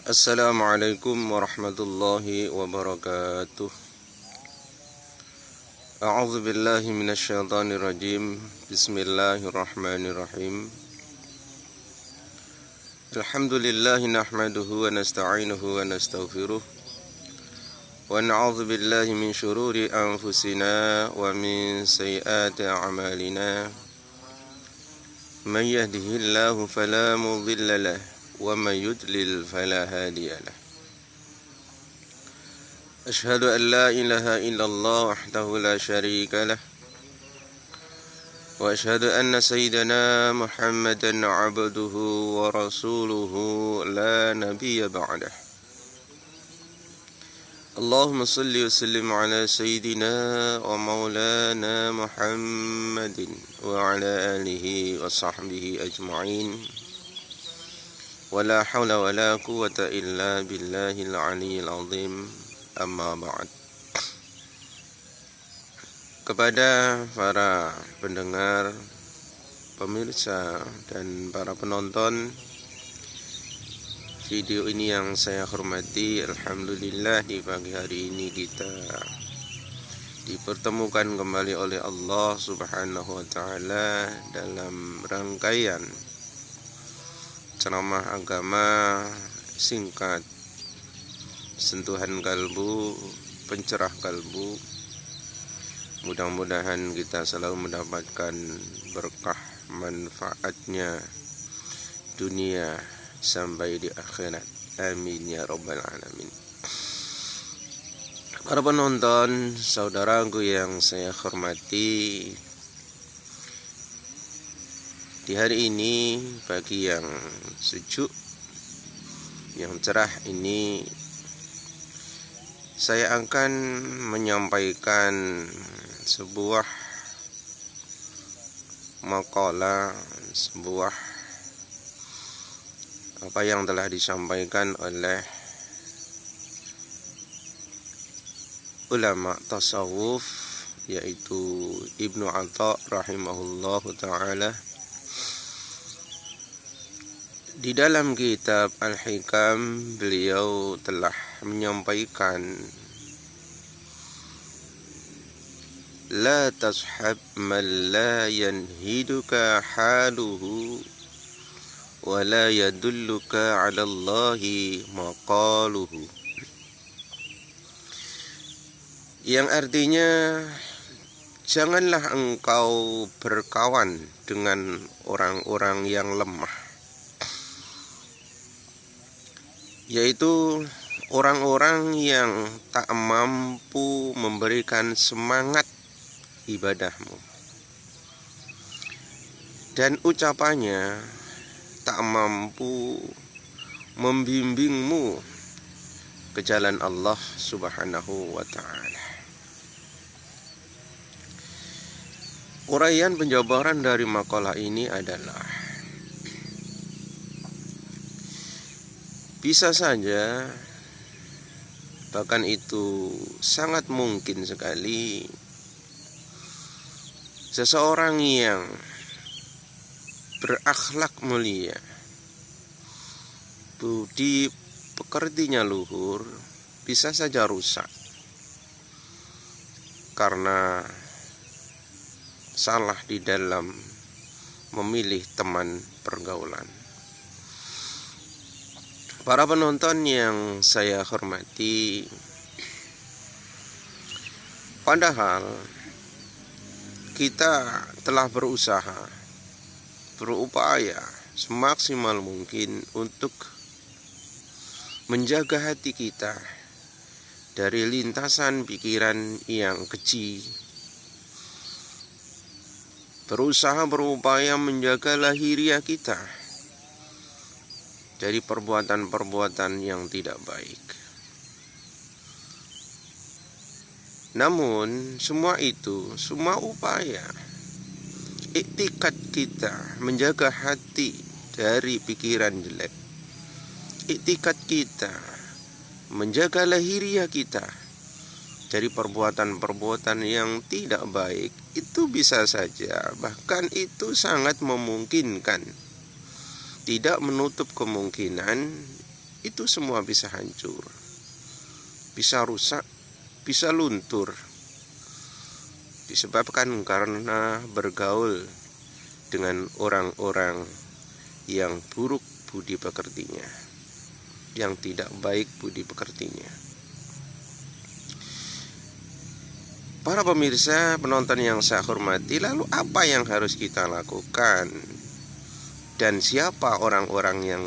Assalamualaikum warahmatullahi wabarakatuh. A'udzu billahi minasyaitonir rajim. Bismillahirrahmanirrahim. Alhamdulillahi nahmaduhu wa nasta'inuhu wa nastaghfiruh. Wa na'udzu billahi min syururi anfusina wa min sayyiati a'malina. Man yahdihillahu fala mudilla lahu ومن يضلل فلا هادي له أشهد أن لا إله إلا الله وحده لا شريك له وأشهد أن سيدنا محمدا عبده ورسوله لا نبي بعده اللهم صل وسلم على سيدنا ومولانا محمد وعلى آله وصحبه أجمعين ولا حول ولا قوة إلا بالله العلي العظيم أما بعد. Kepada para pendengar, pemirsa, dan para penonton video ini yang saya hormati, alhamdulillah di pagi hari ini kita dipertemukan kembali oleh Allah Subhanahu wa Ta'ala dalam rangkaian ceramah agama singkat, sentuhan kalbu, pencerah kalbu. Mudah-mudahan kita selalu mendapatkan berkah manfaatnya dunia sampai di akhirat. Amin ya rabbal alamin. Para penonton, saudaraku yang saya hormati, di hari ini, pagi yang sejuk, yang cerah ini, saya akan menyampaikan sebuah makalah, sebuah apa yang telah disampaikan oleh ulama tasawuf, yaitu Ibnu Atha rahimahullahu ta'ala. Di dalam kitab Al-Hikam, beliau telah menyampaikan, la tashab man la yanhiduka haluhu wa la yadulluka ala Allahi maqaluhu. Yang artinya, janganlah engkau berkawan dengan orang-orang yang lemah, yaitu orang-orang yang tak mampu memberikan semangat ibadahmu, dan ucapannya tak mampu membimbingmu ke jalan Allah Subhanahu wa Ta'ala. Uraian penjabaran dari makalah ini adalah, bisa saja, bahkan itu sangat mungkin sekali, seseorang yang berakhlak mulia, budi pekertinya luhur, bisa saja rusak karena salah di dalam memilih teman pergaulan. Para penonton yang saya hormati, padahal kita telah berupaya semaksimal mungkin untuk menjaga hati kita dari lintasan pikiran yang keji, berupaya menjaga lahiriah kita dari perbuatan-perbuatan yang tidak baik. Namun semua upaya, iktikad kita menjaga hati dari pikiran jelek, iktikad kita menjaga lahiriah kita dari perbuatan-perbuatan yang tidak baik, itu bisa saja, bahkan itu sangat memungkinkan, tidak menutup kemungkinan itu semua bisa hancur, bisa rusak, bisa luntur, disebabkan karena bergaul dengan orang-orang yang buruk budi pekertinya, yang tidak baik budi pekertinya. Para pemirsa, penonton yang saya hormati, lalu apa yang harus kita lakukan? Dan siapa orang-orang yang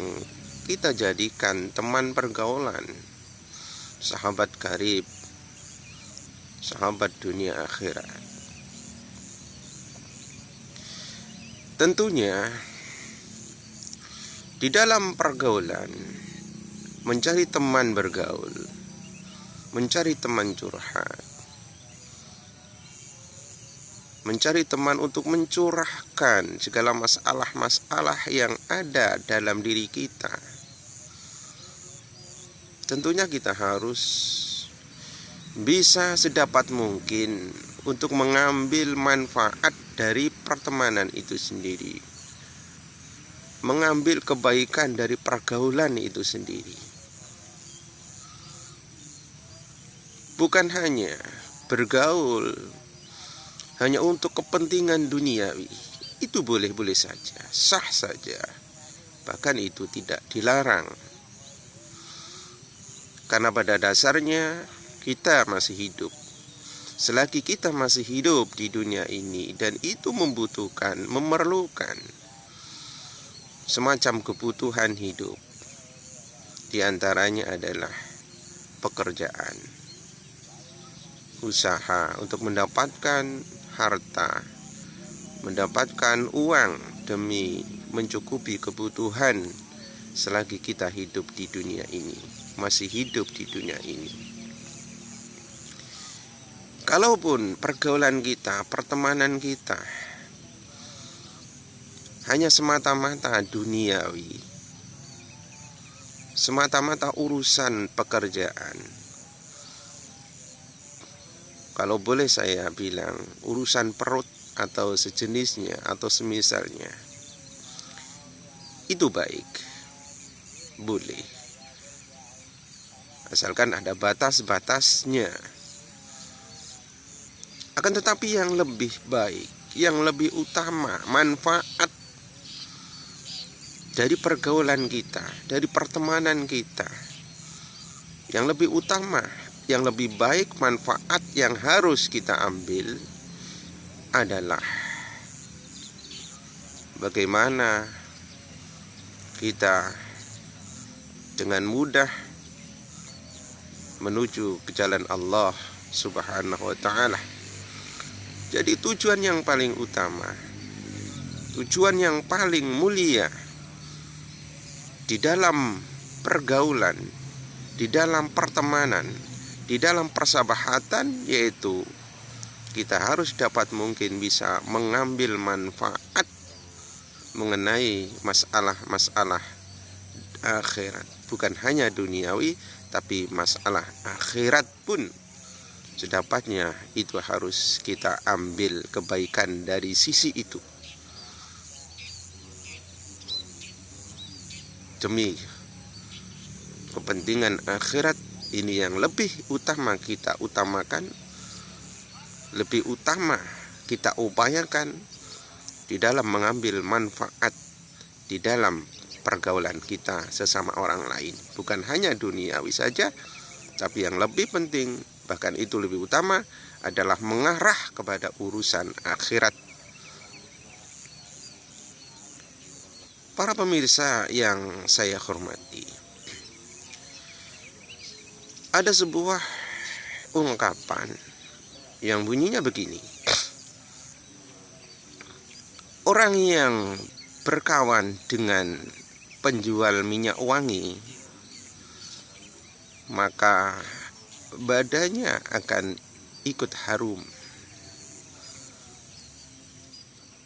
kita jadikan teman pergaulan, sahabat karib, sahabat dunia akhirat? Tentunya di dalam pergaulan, mencari teman bergaul, mencari teman curhat, mencari teman untuk mencurahkan segala masalah-masalah yang ada dalam diri kita. Tentunya kita harus bisa sedapat mungkin untuk mengambil manfaat dari pertemanan itu sendiri, mengambil kebaikan dari pergaulan itu sendiri. Bukan hanya bergaul hanya untuk kepentingan duniawi, itu boleh-boleh saja, sah saja, bahkan itu tidak dilarang. Karena pada dasarnya kita masih hidup. Selagi kita masih hidup di dunia ini, dan itu membutuhkan, memerlukan semacam kebutuhan hidup. Di antaranya adalah pekerjaan, usaha untuk mendapatkan harta, mendapatkan uang demi mencukupi kebutuhan selagi kita hidup di dunia ini, masih hidup di dunia ini. Kalaupun pergaulan kita, pertemanan kita hanya semata-mata duniawi, semata-mata urusan pekerjaan, kalau boleh saya bilang urusan perut atau sejenisnya atau semisalnya, itu baik, boleh, asalkan ada batas-batasnya. Akan tetapi yang lebih baik, yang lebih utama, manfaat dari pergaulan kita, dari pertemanan kita, yang lebih utama, yang lebih baik, manfaat yang harus kita ambil adalah bagaimana kita dengan mudah menuju ke jalan Allah Subhanahu wa ta'ala. Jadi tujuan yang paling utama, tujuan yang paling mulia di dalam pergaulan, di dalam pertemanan, di dalam persahabatan, yaitu kita harus dapat mungkin bisa mengambil manfaat mengenai masalah-masalah akhirat. Bukan hanya duniawi, tapi masalah akhirat pun sedapatnya itu harus kita ambil kebaikan dari sisi itu, demi kepentingan akhirat. Ini yang lebih utama kita utamakan, lebih utama kita upayakan di dalam mengambil manfaat di dalam pergaulan kita sesama orang lain. Bukan hanya duniawi saja, tapi yang lebih penting, bahkan itu lebih utama, adalah mengarah kepada urusan akhirat. Para pemirsa yang saya hormati, ada sebuah ungkapan yang bunyinya begini: orang yang berkawan dengan penjual minyak wangi, maka badannya akan ikut harum.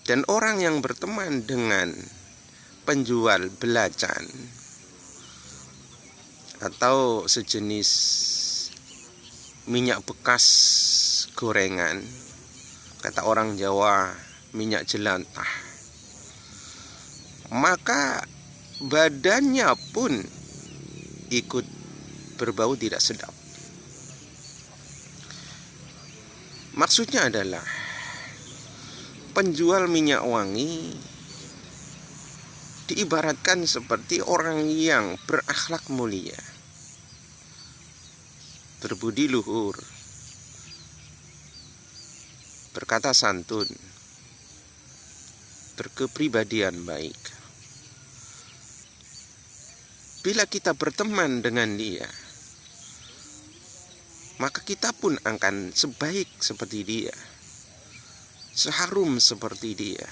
Dan orang yang berteman dengan penjual belacan atau sejenis minyak bekas gorengan, kata orang Jawa minyak jelantah, maka badannya pun ikut berbau tidak sedap. Maksudnya adalah penjual minyak wangi diibaratkan seperti orang yang berakhlak mulia, berbudi luhur, berkata santun, berkepribadian baik. Bila kita berteman dengan dia, maka kita pun akan sebaik seperti dia, seharum seperti dia,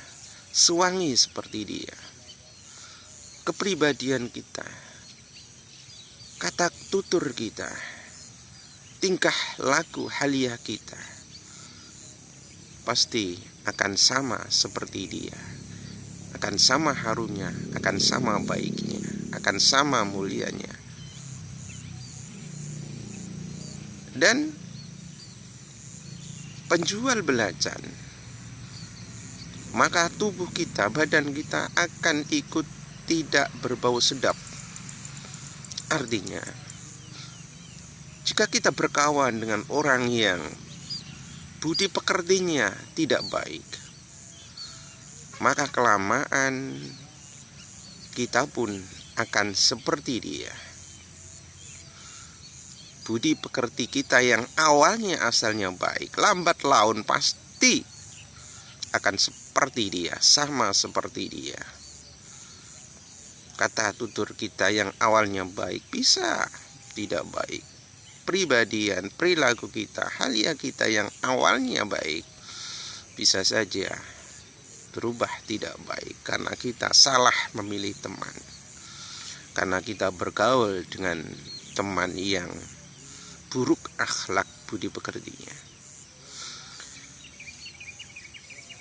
sewangi seperti dia. Kepribadian kita, kata tutur kita, tingkah laku halia kita pasti akan sama seperti dia, akan sama harumnya, akan sama baiknya, akan sama mulianya. Dan penjual belacan, maka tubuh kita, badan kita akan ikut tidak berbau sedap. Artinya, jika kita berkawan dengan orang yang budi pekertinya tidak baik, maka kelamaan kita pun akan seperti dia. Budi pekerti kita yang awalnya asalnya baik, lambat laun pasti akan seperti dia, sama seperti dia. Kata tutur kita yang awalnya baik bisa tidak baik. Pribadian, perilaku kita, halia kita yang awalnya baik bisa saja berubah tidak baik karena kita salah memilih teman, karena kita bergaul dengan teman yang buruk akhlak budi pekertinya.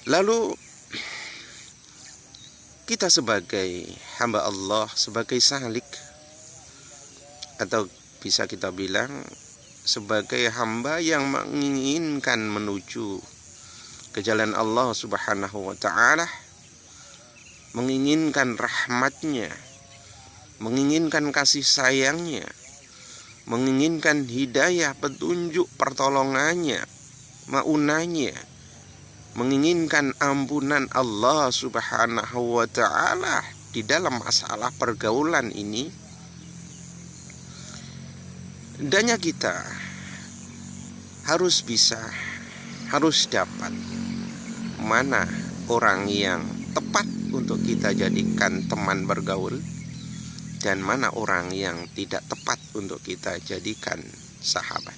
Lalu kita sebagai hamba Allah, sebagai salik, atau bisa kita bilang sebagai hamba yang menginginkan menuju ke jalan Allah Subhanahu wa ta'ala, menginginkan rahmatnya, menginginkan kasih sayangnya, menginginkan hidayah, petunjuk, pertolongannya, maunanya, menginginkan ampunan Allah Subhanahu wa ta'ala di dalam masalah pergaulan ini. Hendaknya kita harus bisa, harus dapat mana orang yang tepat untuk kita jadikan teman bergaul dan mana orang yang tidak tepat untuk kita jadikan sahabat.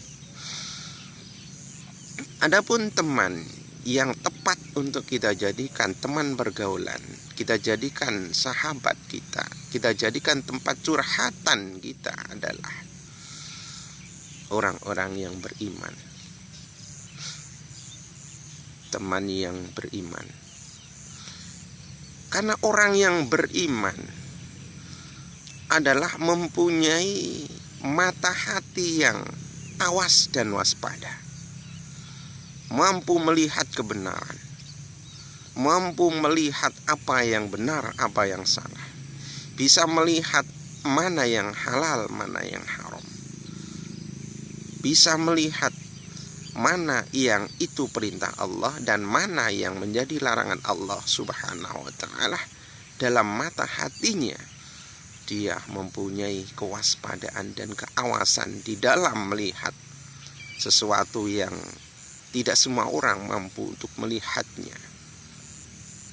Adapun teman yang tepat untuk kita jadikan teman bergaulan, kita jadikan sahabat kita jadikan tempat curhatan kita adalah orang-orang yang beriman. Teman yang beriman. Karena orang yang beriman adalah mempunyai mata hati yang awas dan waspada, mampu melihat kebenaran, mampu melihat apa yang benar, apa yang salah, bisa melihat mana yang halal, mana yang haram, bisa melihat mana yang itu perintah Allah dan mana yang menjadi larangan Allah Subhanahu wa ta'ala. Dalam mata hatinya dia mempunyai kewaspadaan dan keawasan di dalam melihat sesuatu yang tidak semua orang mampu untuk melihatnya,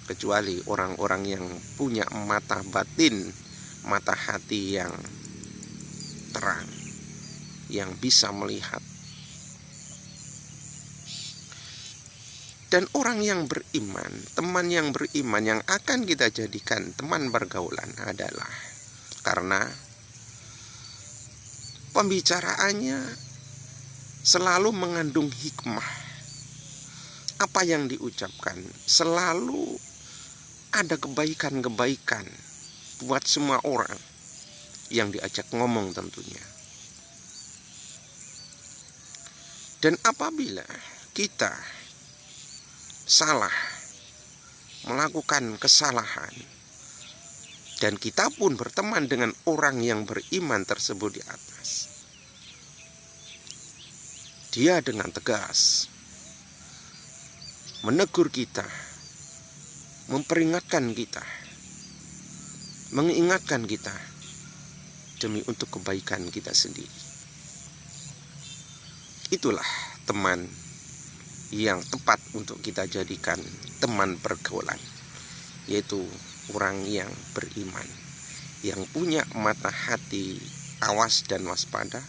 kecuali orang-orang yang punya mata batin, mata hati yang terang, yang bisa melihat. Dan orang yang beriman, teman yang beriman yang akan kita jadikan teman pergaulan adalah karena pembicaraannya selalu mengandung hikmah. Apa yang diucapkan selalu ada kebaikan-kebaikan buat semua orang yang diajak ngomong tentunya. Dan apabila kita salah, melakukan kesalahan, Dan kita pun berteman dengan orang yang beriman tersebut di atas. Dia dengan tegas menegur kita, memperingatkan kita, mengingatkan kita demi untuk kebaikan kita sendiri. Itulah teman yang tepat untuk kita jadikan teman pergaulan, yaitu orang yang beriman, yang punya mata hati awas dan waspada,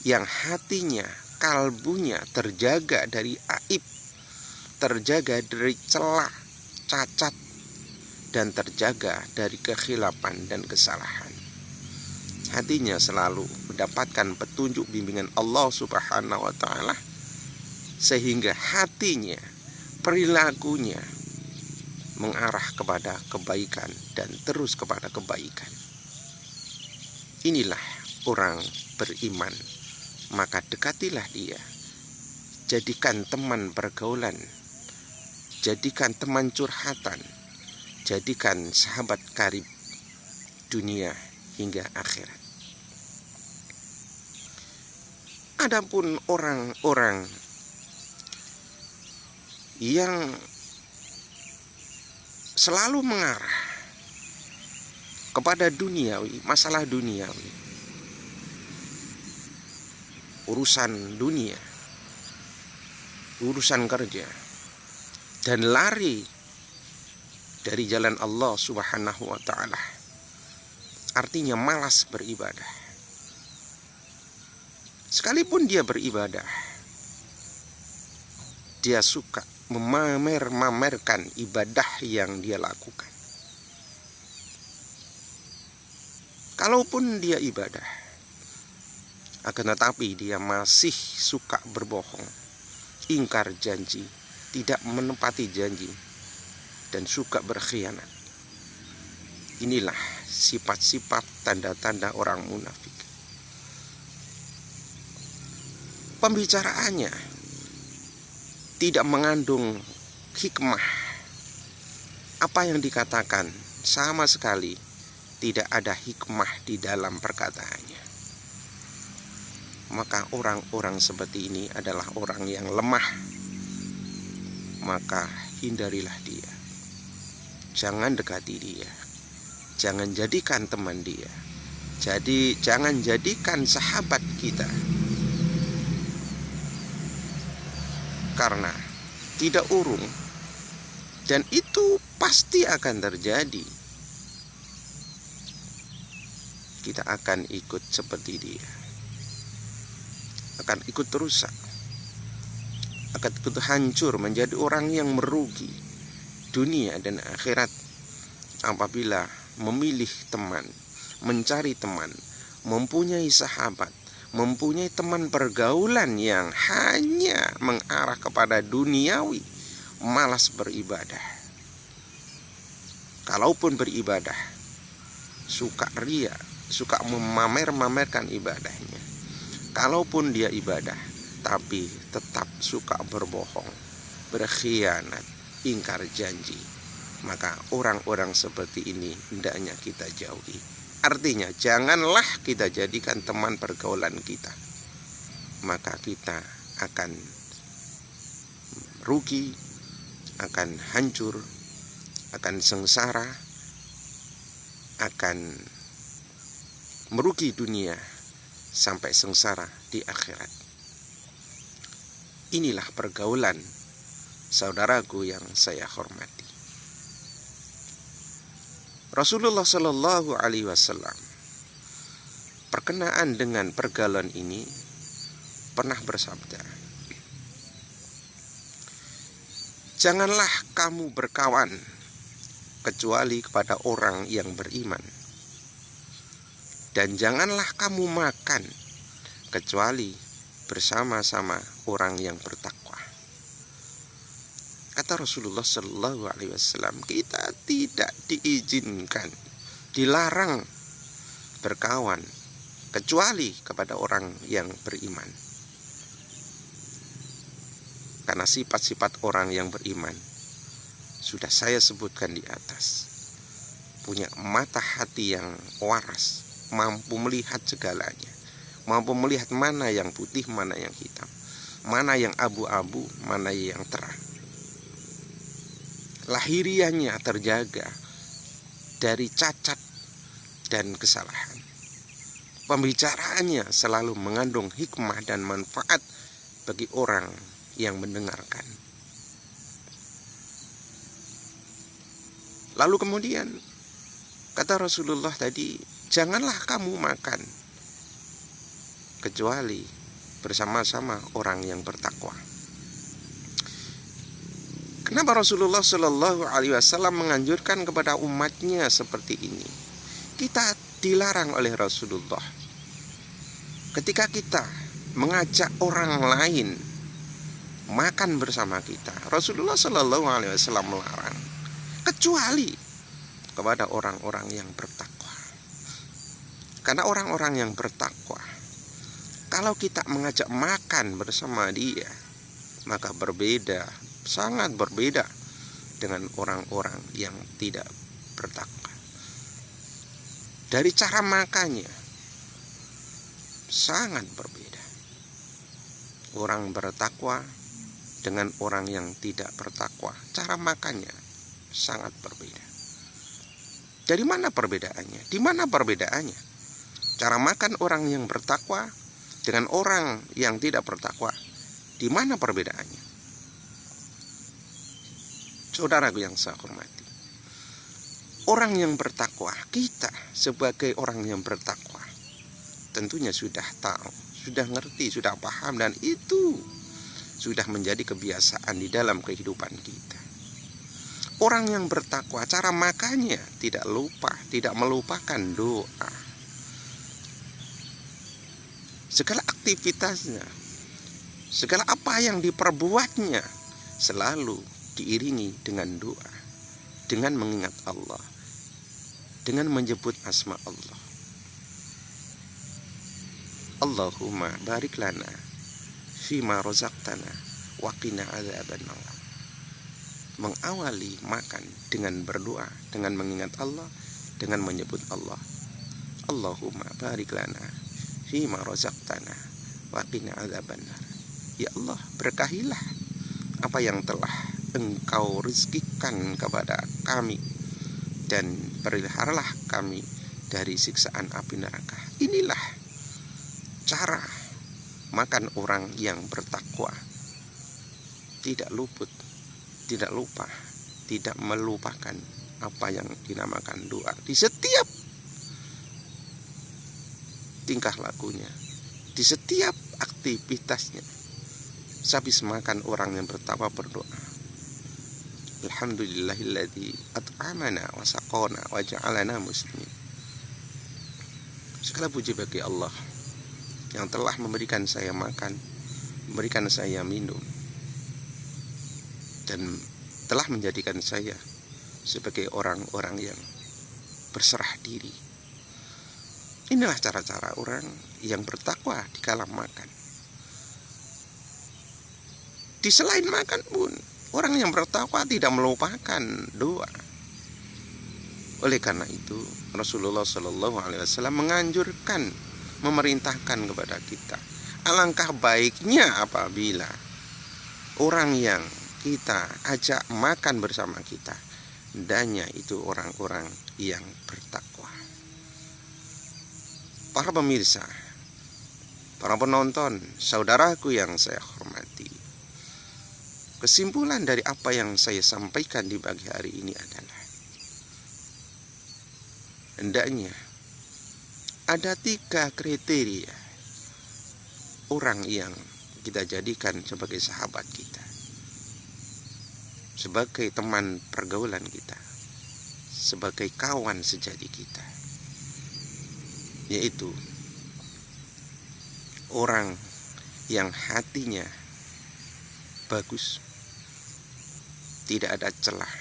yang hatinya, kalbunya terjaga dari aib, terjaga dari celah, cacat, dan terjaga dari kekhilafan dan kesalahan. Hatinya selalu mendapatkan petunjuk bimbingan Allah Subhanahu wa Ta'ala, sehingga hatinya, perilakunya mengarah kepada kebaikan dan terus kepada kebaikan. Inilah orang beriman. Maka dekatilah dia, jadikan teman pergaulan, jadikan teman curhatan, jadikan sahabat karib dunia hingga akhirat. Adapun orang-orang yang selalu mengarah kepada duniawi, masalah duniawi, urusan dunia, urusan kerja, dan lari dari jalan Allah Subhanahu wa Ta'ala, artinya malas beribadah. Sekalipun dia beribadah, dia suka memamerkan ibadah yang dia lakukan. Kalaupun dia ibadah, akan tetapi dia masih suka berbohong, ingkar janji, tidak menepati janji, dan suka berkhianat. Inilah sifat-sifat tanda-tanda orang munafik. Pembicaraannya tidak mengandung hikmah. Apa yang dikatakan sama sekali tidak ada hikmah di dalam perkataannya. Maka orang-orang seperti ini adalah orang yang lemah. Maka hindarilah dia. Jangan dekati dia. Jangan jadikan teman dia. Jadi jangan jadikan sahabat kita. Karena tidak urung, dan itu pasti akan terjadi. Kita akan ikut seperti dia, akan ikut rusak, akan ikut hancur, menjadi orang yang merugi dunia dan akhirat apabila memilih teman, mencari teman, mempunyai sahabat, mempunyai teman pergaulan yang hanya mengarah kepada duniawi, malas beribadah. Kalaupun beribadah, suka ria, suka memamerkan ibadahnya. Kalaupun dia ibadah, tapi tetap suka berbohong, berkhianat, ingkar janji, maka orang-orang seperti ini hendaknya kita jauhi. Artinya janganlah kita jadikan teman pergaulan kita, maka kita akan rugi, akan hancur, akan sengsara, akan merugi dunia sampai sengsara di akhirat. Inilah pergaulan saudaraku yang saya hormati. Rasulullah Shallallahu Alaihi Wasallam berkenaan dengan pergaulan ini pernah bersabda, janganlah kamu berkawan kecuali kepada orang yang beriman, dan janganlah kamu makan kecuali bersama-sama orang yang bertakwa. Kata Rasulullah Shallallahu Alaihi Wasallam, kita tidak diizinkan, dilarang berkawan kecuali kepada orang yang beriman. Karena sifat-sifat orang yang beriman sudah saya sebutkan di atas. punya mata hati yang waras, mampu melihat segalanya, mampu melihat mana yang putih, mana yang hitam, mana yang abu-abu, mana yang terang. Lahiriahnya terjaga dari cacat dan kesalahan. Pembicaraannya selalu mengandung hikmah dan manfaat bagi orang yang mendengarkan. Lalu kemudian kata Rasulullah tadi, janganlah kamu makan kecuali bersama-sama orang yang bertakwa. Kenapa Rasulullah Shallallahu Alaihi Wasallam menganjurkan kepada umatnya seperti ini? Kita dilarang oleh Rasulullah ketika kita mengajak orang lain makan bersama kita. Rasulullah Shallallahu Alaihi Wasallam melarang kecuali kepada orang-orang yang bertakwa. Karena orang-orang yang bertakwa, kalau kita mengajak makan bersama dia, maka berbeda, sangat berbeda dengan orang-orang yang tidak bertakwa. Dari cara makannya sangat berbeda. Orang bertakwa dengan orang yang tidak bertakwa, cara makannya sangat berbeda. Dari mana perbedaannya? Di mana perbedaannya? Cara makan orang yang bertakwa dengan orang yang tidak bertakwa, di mana perbedaannya? Saudaraku yang saya hormati, orang yang bertakwa, kita sebagai orang yang bertakwa tentunya sudah tahu, sudah ngerti, sudah paham, dan itu sudah menjadi kebiasaan di dalam kehidupan kita. Orang yang bertakwa, cara makannya tidak melupakan doa. Segala aktivitasnya, segala apa yang diperbuatnya selalu diiringi dengan doa, dengan mengingat Allah, dengan menyebut asma Allah. Allahumma barik lana fima razaqtana wa qina adzabannar. Mengawali makan dengan berdoa, dengan mengingat Allah, dengan menyebut Allah. Allahumma barik lana fima razaqtana wa qina adzabannar. Ya Allah, berkahilah apa yang telah Engkau rezekikan kepada kami, dan peliharalah kami dari siksaan api neraka. Inilah cara makan orang yang bertakwa. Tidak luput, tidak lupa, tidak melupakan apa yang dinamakan doa di setiap tingkah lakunya, di setiap aktivitasnya. Sehabis makan orang yang bertakwa berdoa, Alhamdulillahilladzi at'amana wa saqana wa ja'alana muslimin. Segala puji bagi Allah yang telah memberikan saya makan, memberikan saya minum, dan telah menjadikan saya sebagai orang-orang yang berserah diri. Inilah cara-cara orang yang bertakwa di kala makan. Di selain makan pun, orang yang bertakwa tidak melupakan doa. Oleh karena itu, Rasulullah Shallallahu Alaihi Wasallam menganjurkan, memerintahkan kepada kita, alangkah baiknya apabila orang yang kita ajak makan bersama kita, hendaknya itu orang-orang yang bertakwa. Para pemirsa, para penonton, saudaraku yang saya hormati, kesimpulan dari apa yang saya sampaikan di pagi hari ini adalah, hendaknya ada 3 kriteria orang yang kita jadikan sebagai sahabat kita, sebagai teman pergaulan kita, sebagai kawan sejati kita, yaitu orang yang hatinya bagus, tidak ada celah,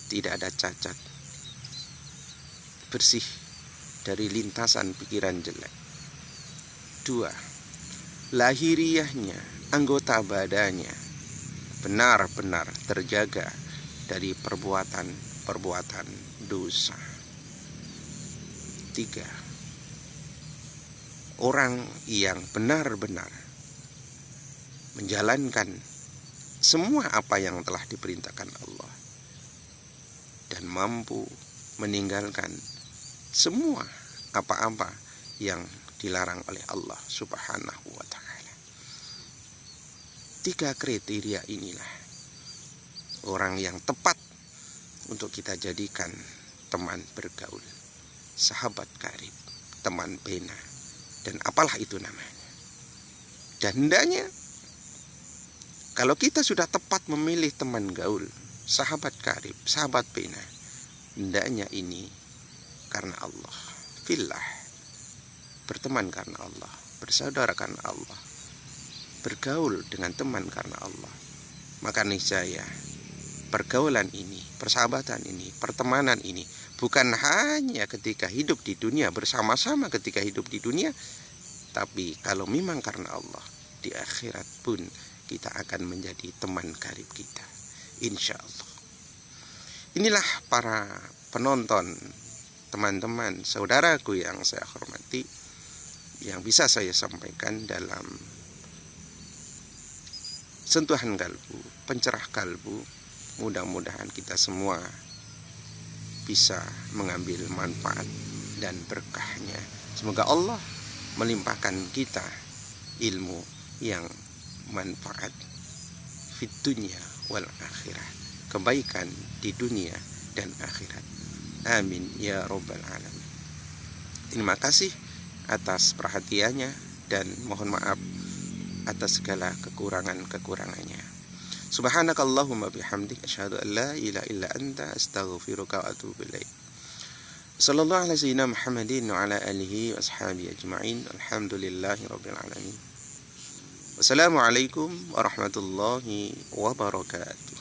tidak ada cacat, bersih dari lintasan pikiran jelek. 2, lahiriahnya, anggota badannya benar-benar terjaga dari perbuatan-perbuatan dosa. 3. Orang yang benar-benar menjalankan semua apa yang telah diperintahkan Allah dan mampu meninggalkan semua apa-apa yang dilarang oleh Allah Subhanahu wa ta'ala. 3 kriteria inilah orang yang tepat untuk kita jadikan teman bergaul, sahabat karib, teman pena, dan apalah itu namanya. Dan hendaknya kalau kita sudah tepat memilih teman gaul, sahabat karib, sahabat pena, hendaknya ini karena Allah, fillah, berteman karena Allah, bersaudara karena Allah, bergaul dengan teman karena Allah. Maka niscaya pergaulan ini, persahabatan ini, pertemanan ini bukan hanya ketika hidup di dunia, bersama-sama ketika hidup di dunia, tapi kalau memang karena Allah, di akhirat pun kita akan menjadi teman karib kita, insya Allah. Inilah para penonton, teman-teman, saudaraku yang saya hormati, yang bisa saya sampaikan dalam sentuhan kalbu, pencerah kalbu. Mudah-mudahan kita semua bisa mengambil manfaat dan berkahnya. Semoga Allah melimpahkan kita ilmu yang manfaat fid dunya wal akhirah, kebaikan di dunia dan akhirat. Amin ya rabbal alamin. Terima kasih atas perhatiannya dan mohon maaf atas segala kekurangannya. Subhanakallahumma bihamdik asyhadu an la ilaha illa anta astaghfiruka wa atubu ilaik. Sallallahu alaihi wasallam Muhammadin wa ala alihi wa ashabihi ajma'in. Alhamdulillahi rabbil alamin. Wassalamualaikum warahmatullahi wabarakatuh.